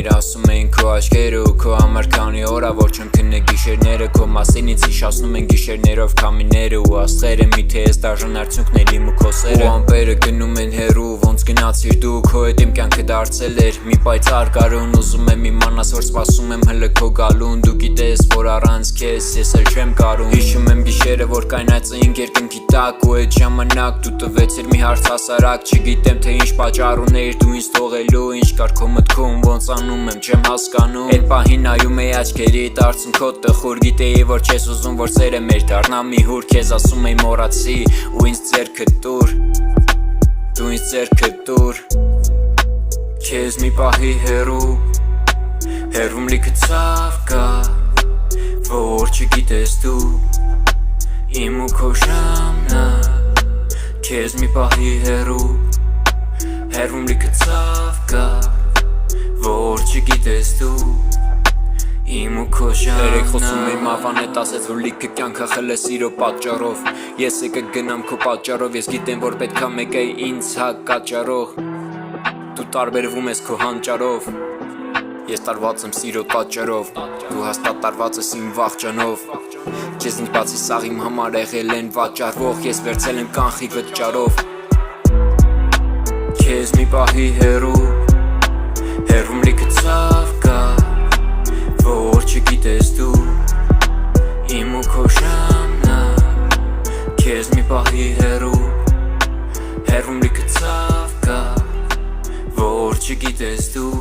էիր ասում էին քո աչքերը ու քո համար քանի օր ա որ չեմ քննի գիշերները քո մասին ինձ հիշացնում են գիշերներով քամիները ու աստղերը միթե ես դաժան արդյունքների ու քո սերը ու ամպերը գնում են հեռու ոնց գնացիր դու քո հետ իմ կյանքը դարձել էր մի պայծառ գարուն ուզում եմ իմանաս որ սպասում եմ հլը քո գալուն դու գիտես որ առանց քեզ ես էլ չեմ կարում հիշում եմ գիշերը որ կայնացինք երկնքի տակ ու այդ ժամանակ դու տվեցիր մի հարց հասարակ չգիտեմ թե ինչ պատճառ ուներ դու ինձ թողելու ինչ կար քո մտքում ոնց անում եմ չեմ հասկանում այդ պահին նայում էի աչքերիդ արցունքոտ տխուր գիտեի որ չես ուզում որ սերը մեր դառնա մի հուր քեզ ասում էի մոռացի ու ինձ ձեռքը տուր դու ինձ ձեռքը տուր քեզ մի պահի հեռվում լիքը ցավ կա որ չգիտես դու իմ ու քո ժամնա քեզ մի պահի հեռվում լիքը ցավ կա որ չգիտես դու իմ ու քո ժամնա Երեք խոսում էի մավան հետ ասեց որ լիքը կյանքը խել է սիրո պատճառով ես եկը գնամ քո պատճառով ես գիտեմ որ պետքա մեկ է ինձ հակաճառող դու տարբերվում ես քո հանճարով ես տարված եմ սիրո պատճառով դու հաստատ տարված ես իմ վախճանով Քեզ ինձ բացի սաղ իմ համար եղել են վաճառվող ես վերցել եմ կանխի վճարով Քեզ մի պահի հեռվում լիքը ցավ կա որ չգիտես դու իմ ու քո ժամնա Քեզ մի պահի հեռվում լիքը ցավ կա որ չգիտես դու